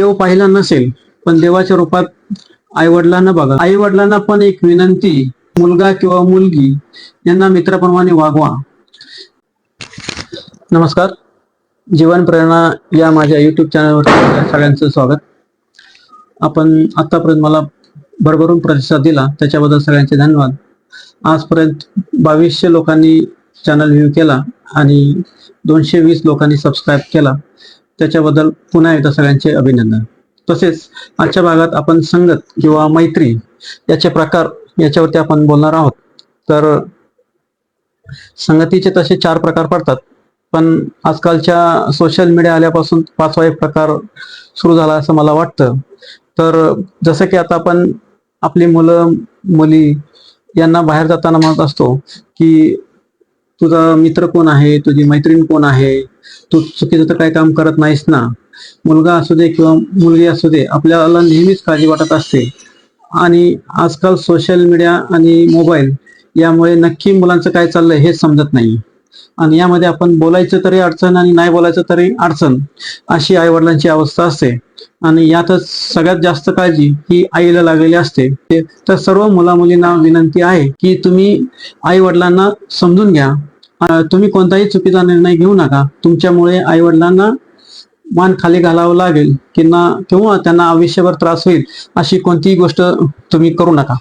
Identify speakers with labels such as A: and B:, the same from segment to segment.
A: देव पाहिला नसेल पण देवाच्या रूपात आई वडिलांना बघा. आई वडिलांना पण एक विनंती, मुलगा किंवा मुलगी यांना मित्राप्रमाणे वागवा. नमस्कार, जीवन प्रेरणा या माझ्या YouTube चॅनलवर सगळ्यांचं स्वागत. आपण आतापर्यंत मला भरभरून प्रतिसाद दिला त्याच्याबद्दल सगळ्यांचे धन्यवाद. आजपर्यंत 2200 लोकांनी चॅनल व्ह्यू केला आणि 220 लोकांनी सबस्क्राईब केला, त्याच्याबद्दल पुन्हा एकदा सगळ्यांचे अभिनंदन. तसेच आजच्या भागात आपण संगत किंवा मैत्री याचे प्रकार याच्यावरती आपण बोलणार आहोत. तर संगतीचे तसे 4 प्रकार पडतात, पण आजकालच्या सोशल मीडिया आल्यापासून 5वा एक प्रकार सुरू झाला असं मला वाटतं. तर जसं की आता आपण आपली मुलं मुली यांना बाहेर जाताना म्हणत असतो की तुझा मित्र कोण आहे, तुझी मैत्रीण कोण आहे, तू चुकीचं तर काही काम करत नाहीस ना. मुलगा असू दे किंवा मुलगी असू दे, आपल्याला नेहमीच काळजी वाटत असते. आणि आजकाल सोशल मीडिया आणि मोबाईल यामुळे नक्की मुलांचं काय चाललंय हे समजत नाही. आणि यामध्ये आपण बोलायचं तरी अडचण आणि नाही बोलायचं तरी अडचण, अशी आई वडिलांची अवस्था असते. आणि यातच सगळ्यात जास्त काळजी ही आईला लागलेली असते. तर सर्व मुला मुलींना विनंती आहे की तुम्ही आई वडिलांना समजून घ्या. तुम्ही कोणताही चुकीचा निर्णय घेऊ नका. तुमच्यामुळे आई वडिलांना मान खाली घालावं लागेल किंवा त्यांना आयुष्यभर त्रास होईल अशी कोणतीही गोष्ट तुम्ही करू नका.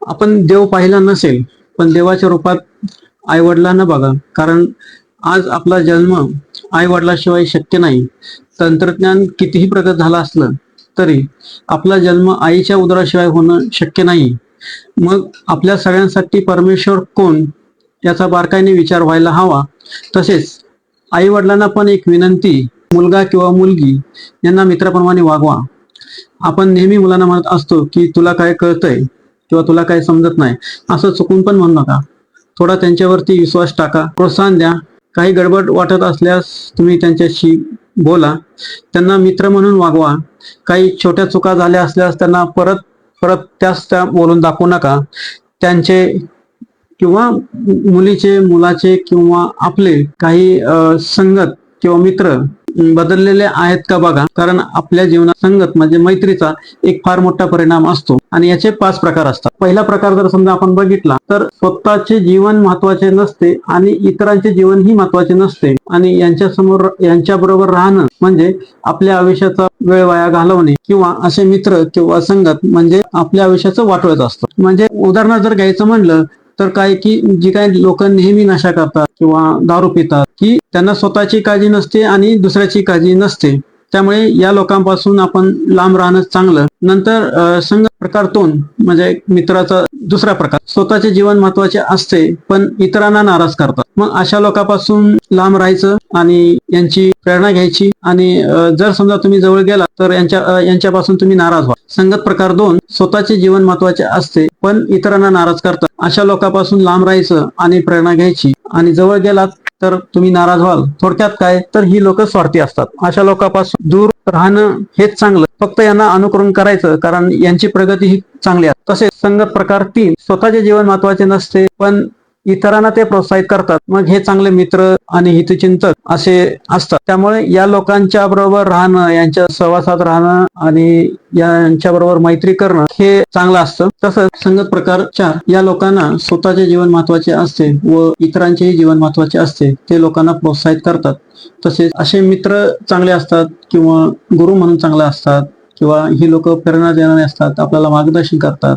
A: आपण देव पाहिला नसेल पण देवाच्या रूपात आई वडिलांना बघा, कारण आज आपला जन्म आई वडिलाशिवाय शक्य नाही. तंत्रज्ञान कितीही प्रगत झालं असलं तरी आपला जन्म आईच्या उदराशिवाय होणं शक्य नाही. मग आपल्या सगळ्यांसाठी परमेश्वर कोण याचा बारकाईने विचार व्हायला हवा. तसेच आई वडिलांना पण एक विनंती, मुलगा किंवा मुलगी यांना मित्राप्रमाणे वागवा. आपण नेहमी मुलांना म्हणत असतो की तुला काय कळतंय किंवा तुला काय समजत नाही, असं चुकून पण म्हणू नका. थोडा त्यांच्यावरती विश्वास टाका, प्रोत्साहन द्या. काही गडबड वाटत असल्यास तुम्ही त्यांच्याशी बोला, त्यांना मित्र म्हणून वागवा. काही छोट्या चुका झाल्या असल्यास त्यांना परत त्या बोलून दाखवू नका. त्यांचे किंवा मुलाचे किंवा आपले काही संगत किंवा मित्र बदललेले आहेत का बघा, कारण आपल्या जीवनात संगत म्हणजे मैत्रीचा एक फार मोठा परिणाम असतो. आणि याचे 5 प्रकार असतात. पहिला प्रकार जर समजा आपण बघितला तर स्वतःचे जीवन महत्वाचे नसते आणि इतरांचे जीवनही महत्वाचे नसते. आणि यांच्याबरोबर राहणं म्हणजे आपल्या आयुष्याचा वेळ वाया घालवणे किंवा असे मित्र किंवा संगत म्हणजे आपल्या आयुष्याचं वाटोळच असतं. म्हणजे उदाहरण जर घ्यायचं म्हणलं तर काय की जी काही लोक नेहमी नशा करतात किंवा दारू पितात, की त्यांना स्वतःची काळजी नसते आणि दुसऱ्याची काळजी नसते. त्यामुळे या लोकांपासून आपण लांब राहणं चांगलं. नंतर संगत प्रकार 2 म्हणजे मित्राचा दुसरा प्रकार, स्वतःचे जीवन महत्वाचे असते पण इतरांना नाराज करतात. मग अशा लोकांपासून लांब राहायचं आणि यांची प्रेरणा घ्यायची. आणि जर समजा तुम्ही जवळ गेला तर यांच्यापासून तुम्ही नाराज व्हा. संगत प्रकार 2, स्वतःचे जीवन महत्वाचे असते पण इतरांना नाराज करतात. अशा लोकांपासून लांब राहायचं आणि प्रेरणा घ्यायची. आणि जवळ गेलात तर तुम्ही नाराज व्हाल. थोडक्यात काय तर ही लोक स्वार्थी असतात. अशा लोकांपासून दूर राहणं हेच चांगलं. फक्त यांना अनुकरण करायचं कारण यांची प्रगती ही चांगली आहे. तसेच संगत प्रकार 3, स्वतःचे जीवन महत्वाचे नसते पण इतरांना ते प्रोत्साहित करतात. मग हे चांगले मित्र आणि हितचिंतक असे असतात. त्यामुळे या लोकांच्या बरोबर राहणं, यांच्या सहवासात राहणं आणि यांच्या बरोबर मैत्री करणं हे चांगलं असतं. तसंच संगत प्रकार 4, या लोकांना स्वतःचे जीवन महत्वाचे असते व इतरांचेही जीवन महत्वाचे असते. ते लोकांना प्रोत्साहित करतात. तसेच असे मित्र चांगले असतात किंवा गुरु म्हणून चांगले असतात किंवा ही लोक प्रेरणा देणारे असतात, आपल्याला मार्गदर्शन करतात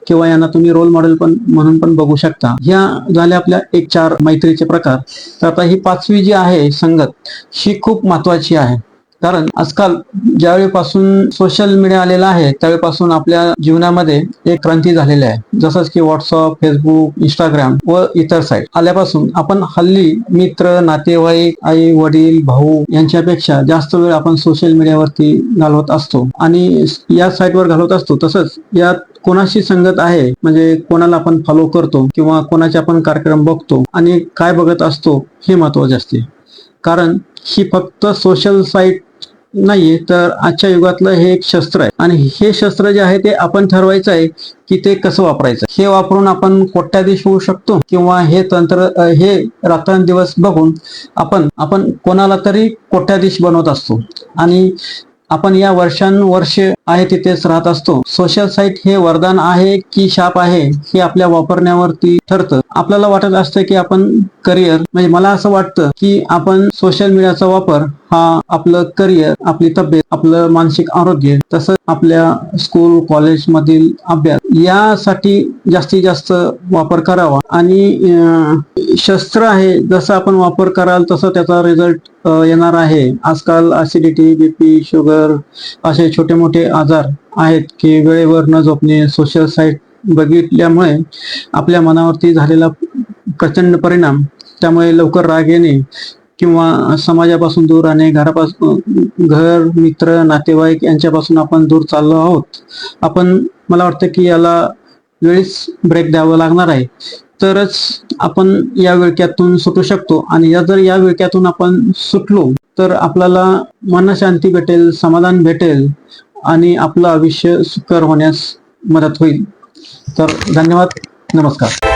A: किंवा यांना तुम्ही रोल मॉडेल पण म्हणून पण बघू शकता. ह्या झाल्या आपल्या 4 मैत्रीचे प्रकार. तर आता ही 5वी जी आहे संगत, ही खूप महत्वाची आहे. कारण आजकाल ज्यावेळीपासून सोशल मीडिया आलेला आहे त्यावेळीपासून आपल्या जीवनामध्ये एक क्रांती झालेली आहे. जसंच की व्हॉट्सअप, फेसबुक, इंस्टाग्राम व इतर साईट आल्यापासून आपण हल्ली मित्र, नातेवाईक, आई वडील, भाऊ यांच्यापेक्षा जास्त वेळ आपण सोशल मीडियावरती घालवत असतो आणि या साईटवर घालवत असतो. तसंच यात कोणाशी संगत आहे म्हणजे कोणाला आपण फॉलो करतो किंवा कोणाचे आपण कार्यक्रम बघतो आणि काय बघत असतो हे महत्वाचे असते. कारण ही फक्त सोशल साईट नाहीये, तर आजच्या युगातलं हे एक शस्त्र आहे. आणि हे शस्त्र जे आहे ते आपण ठरवायचं आहे की ते कसं वापरायचं. हे वापरून आपण कोट्याधीश होऊ शकतो किंवा हे रात्रंदिवस बघून आपण कोणाला तरी कोट्याधीश बनवत असतो. आणि आपण या वर्षानुवर्ष आहे तिथेच राहत असतो. सोशल साईट हे वरदान आहे की शाप आहे हे आपल्या वापरण्यावरती ठरतं. आपल्याला वाटत असतं की आपण करिअर, म्हणजे मला असं वाटतं की आपण सोशल मीडियाचा वापर हा आपलं करिअर, आपली तब्येत, आपलं मानसिक आरोग्य, तसंच आपल्या स्कूल कॉलेज मधील अभ्यास यासाठी जास्तीत जास्त वापर करावा. आणि शस्त्र आहे, जसं आपण वापर कराल तसं त्याचा रिझल्ट येणार आहे. आजकाल ऍसिडिटी, बीपी, शुगर असे छोटे मोठे आजार आहेत की वेळेवर न झोपणे, सोशल साईट बघितल्यामुळे आपल्या मनावरती झालेला प्रचंड परिणाम, त्यामुळे लवकर राग येणे किंवा समाजापासून दूर राहणे, घर, मित्र, नातेवाईक यांच्यापासून आपण दूर चाललो आहोत. मला वाटतं की याला वेळीच ब्रेक द्यावं लागणार आहे, तरच आपण या विळख्यातून सुटू शकतो. आणि जर या विळख्यातून आपण सुटलो तर आपल्याला मनशांती भेटेल, समाधान भेटेल आणि आपलं आयुष्य सुकर होण्यास मदत होईल. तर धन्यवाद, नमस्कार.